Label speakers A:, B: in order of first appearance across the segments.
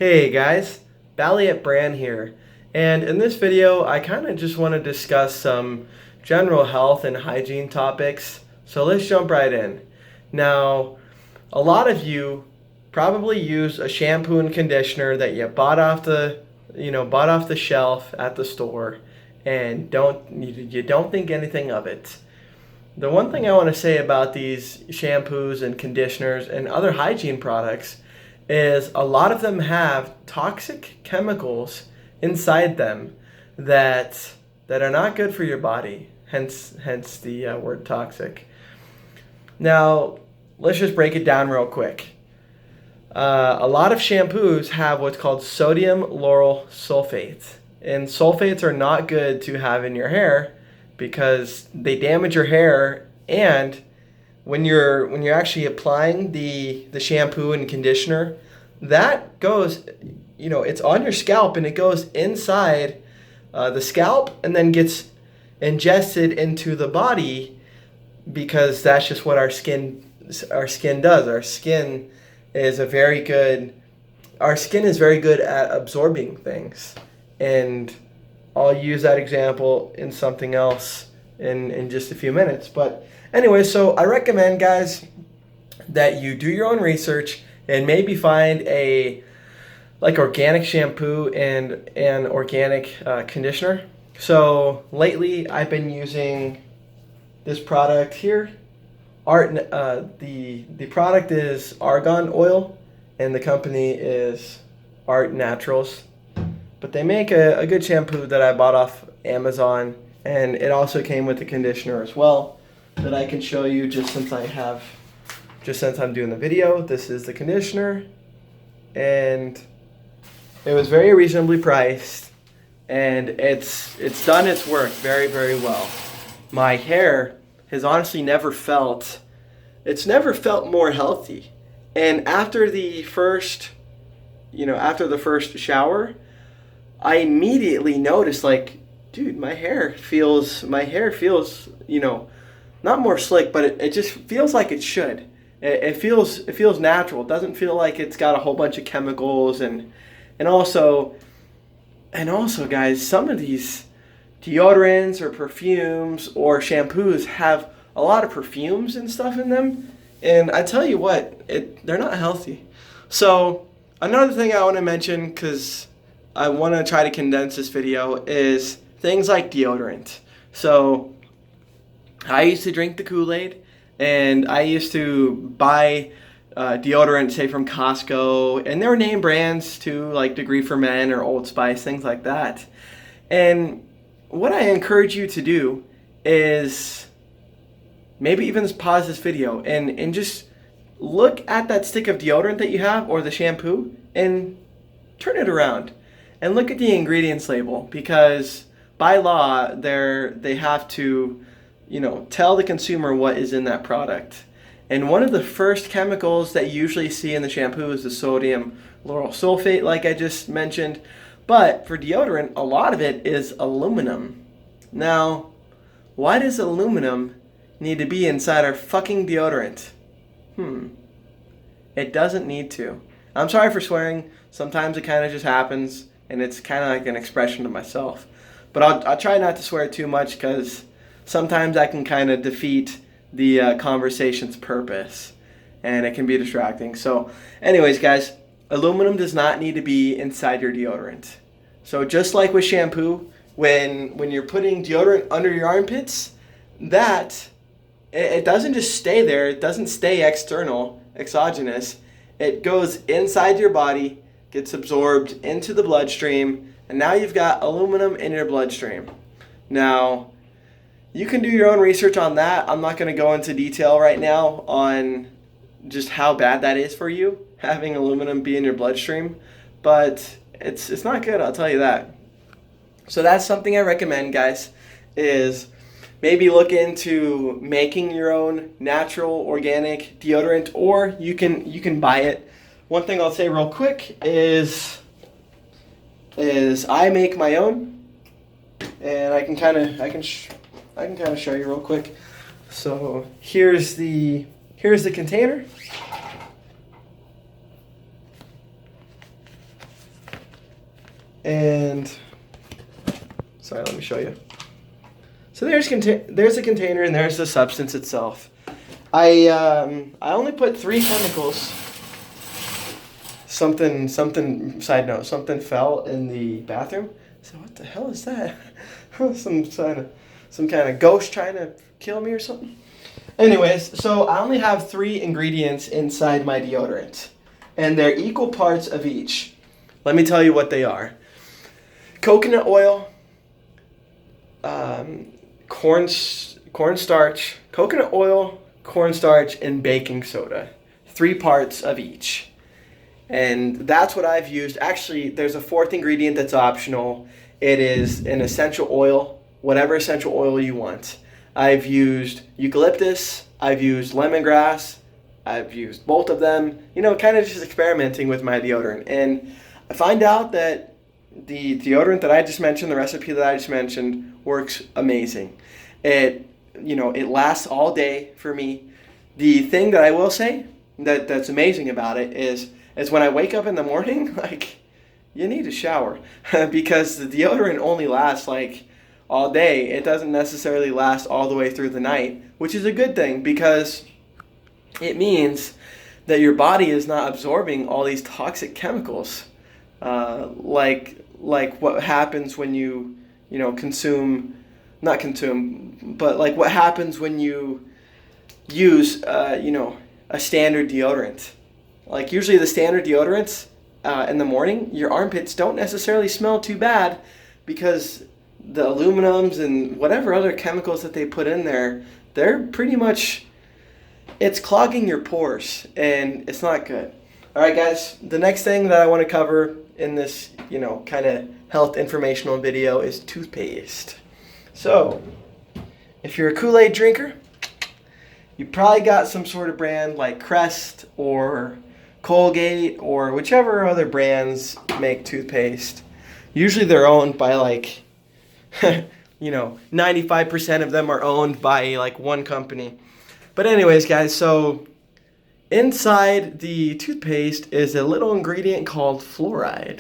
A: Hey guys, Balliet Brand here, and in this video I kind of just want to discuss some general health and hygiene topics, so let's jump right in. Now, a lot of you probably use a shampoo and conditioner that you bought off the shelf at the store and you don't think anything of it. The one thing I want to say about these shampoos and conditioners and other hygiene products is a lot of them have toxic chemicals inside them that are not good for your body. Hence the word toxic. Now, let's just break it down real quick. A lot of shampoos have what's called sodium lauryl sulfate, and sulfates are not good to have in your hair because they damage your hair, and when you're actually applying the shampoo and conditioner, that goes, it's on your scalp and it goes inside the scalp and then gets ingested into the body because that's just what our skin does. Our skin is very good at absorbing things, and I'll use that example in something else in just a few minutes. But anyway, so I recommend, guys, that you do your own research and maybe find a organic shampoo and an organic conditioner. So lately I've been using this product here. The product is argan oil and the company is Art Naturals. But they make a good shampoo that I bought off Amazon, and it also came with the conditioner as well that I can show you just since I'm doing the video. This is the conditioner, and it was very reasonably priced, and it's done its work very, very well. My hair has honestly never felt more healthy. And after the first shower, I immediately noticed, dude, my hair feels, not more slick, but it just feels like it should. It feels natural. It doesn't feel like it's got a whole bunch of chemicals, and also, guys, some of these deodorants or perfumes or shampoos have a lot of perfumes and stuff in them, and I tell you what, they're not healthy. So another thing I want to mention, because I want to try to condense this video, is things like deodorant. So I used to drink the Kool-Aid, and I used to buy deodorant, say, from Costco, and there were name brands too, like Degree for Men or Old Spice, things like that. And what I encourage you to do is maybe even just pause this video and just look at that stick of deodorant that you have or the shampoo and turn it around and look at the ingredients label, because by law they have to tell the consumer what is in that product. And one of the first chemicals that you usually see in the shampoo is the sodium lauryl sulfate, like I just mentioned. But for deodorant, a lot of it is aluminum. Now, why does aluminum need to be inside our fucking deodorant? It doesn't need to. I'm sorry for swearing. Sometimes it kind of just happens, and it's kind of like an expression to myself. But I'll try not to swear too much, because sometimes that can kind of defeat the conversation's purpose, and it can be distracting. So anyways, guys, aluminum does not need to be inside your deodorant. So just like with shampoo, when you're putting deodorant under your armpits, that it doesn't just stay there. It doesn't stay exogenous. It goes inside your body, gets absorbed into the bloodstream, and now you've got aluminum in your bloodstream. Now, you can do your own research on that. I'm not going to go into detail right now on just how bad that is for you, having aluminum be in your bloodstream, but it's not good, I'll tell you that. So that's something I recommend, guys, is maybe look into making your own natural organic deodorant, or you can buy it. One thing I'll say real quick is I make my own, and I can kind of show you real quick. So here's the container. And sorry, let me show you. So there's a container and there's the substance itself. I only put 3 chemicals. Something side note, something fell in the bathroom. So what the hell is that? some kind of ghost trying to kill me or something. Anyways, so I only have 3 ingredients inside my deodorant, and they're equal parts of each. Let me tell you what they are. Coconut oil, cornstarch, coconut oil, cornstarch, and baking soda. 3 parts of each. And that's what I've used. Actually, there's a 4th ingredient that's optional. It is an essential oil, whatever essential oil you want. I've used eucalyptus, I've used lemongrass, I've used both of them, kind of just experimenting with my deodorant. And I find out that the deodorant that I just mentioned, the recipe that I just mentioned, works amazing. It lasts all day for me. The thing that I will say that's amazing about it is when I wake up in the morning, you need a shower because the deodorant only lasts all day. It doesn't necessarily last all the way through the night, which is a good thing because it means that your body is not absorbing all these toxic chemicals, like what happens when you what happens when you use a standard deodorant. Usually the standard deodorants in the morning, your armpits don't necessarily smell too bad because the aluminums and whatever other chemicals that they put in there, they're pretty much, it's clogging your pores and it's not good. All right, guys, the next thing that I want to cover in this, kind of health informational video is toothpaste. So, if you're a Kool-Aid drinker, you probably got some sort of brand like Crest or Colgate or whichever other brands make toothpaste. Usually they're owned by 95% of them are owned by one company. But anyways, guys, so inside the toothpaste is a little ingredient called fluoride.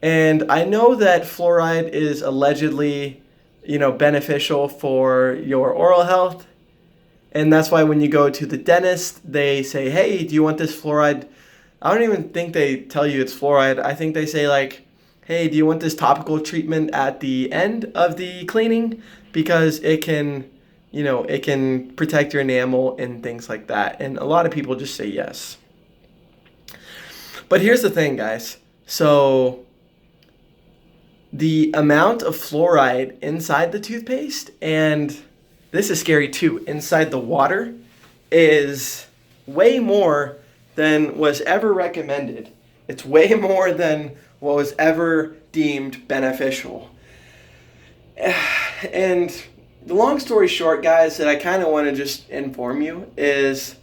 A: And I know that fluoride is allegedly, beneficial for your oral health. And that's why when you go to the dentist, they say, hey, do you want this fluoride? I don't even think they tell you it's fluoride. I think they say hey, do you want this topical treatment at the end of the cleaning? Because it can, it can protect your enamel and things like that. And a lot of people just say yes. But here's the thing, guys. So the amount of fluoride inside the toothpaste, and this is scary too, inside the water is way more than was ever recommended. It's way more than what was ever deemed beneficial. And the long story short, guys, that I kind of want to just inform you is,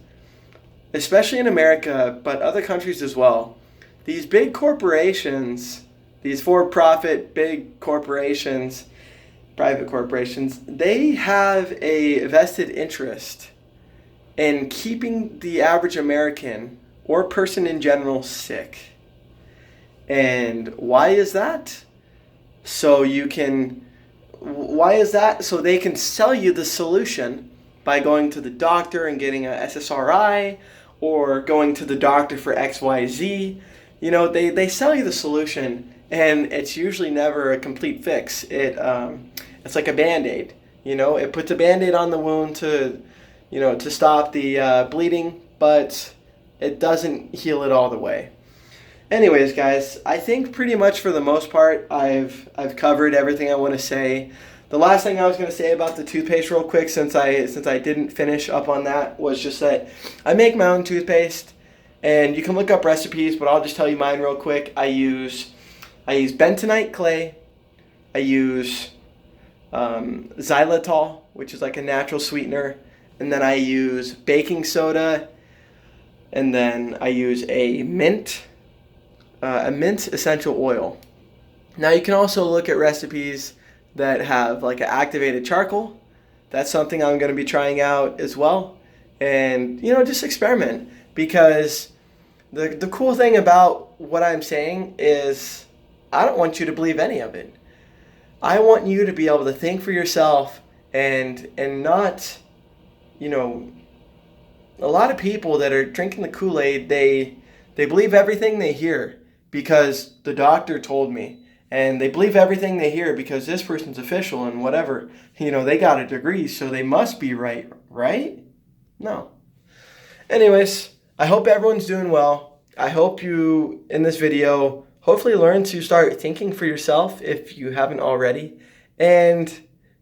A: especially in America, but other countries as well, these big corporations, these for-profit big corporations, private corporations, they have a vested interest in keeping the average American or person in general sick. And why is that? So they can sell you the solution by going to the doctor and getting a SSRI or going to the doctor for XYZ. They sell you the solution, and it's usually never a complete fix. It's like a Band-Aid. It puts a Band-Aid on the wound to stop the bleeding, but it doesn't heal it all the way. Anyways, guys, I think pretty much for the most part, I've covered everything I want to say. The last thing I was going to say about the toothpaste real quick, since I didn't finish up on that, was just that I make my own toothpaste, and you can look up recipes, but I'll just tell you mine real quick. I use bentonite clay. I use xylitol, which is like a natural sweetener, and then I use baking soda, and then I use a mint essential oil. Now you can also look at recipes that have an activated charcoal. That's something I'm going to be trying out as well. And just experiment, because the cool thing about what I'm saying is I don't want you to believe any of it. I want you to be able to think for yourself and not, you know, a lot of people that are drinking the Kool-Aid, they believe everything they hear because the doctor told me. And they believe everything they hear because this person's official and whatever. You know, they got a degree, so they must be right, right? No. Anyways, I hope everyone's doing well. I hope you, in this video, hopefully learn to start thinking for yourself if you haven't already. And,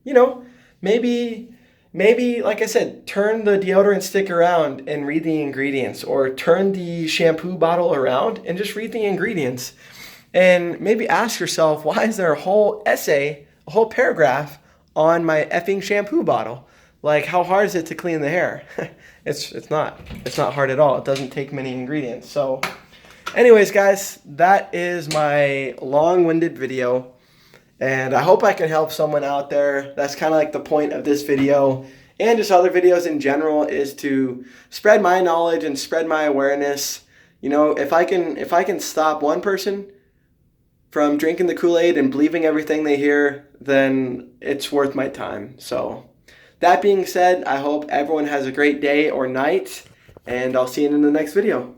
A: you know, maybe, like I said, turn the deodorant stick around and read the ingredients, or turn the shampoo bottle around and just read the ingredients. And maybe ask yourself, why is there a whole essay, a whole paragraph on my effing shampoo bottle? Like, how hard is it to clean the hair? It's not hard at all. It doesn't take many ingredients. So anyways, guys, that is my long-winded video. And I hope I can help someone out there. That's kind of like the point of this video and just other videos in general, is to spread my knowledge and spread my awareness. You know, if I can stop one person from drinking the Kool-Aid and believing everything they hear, then it's worth my time. So that being said, I hope everyone has a great day or night, and I'll see you in the next video.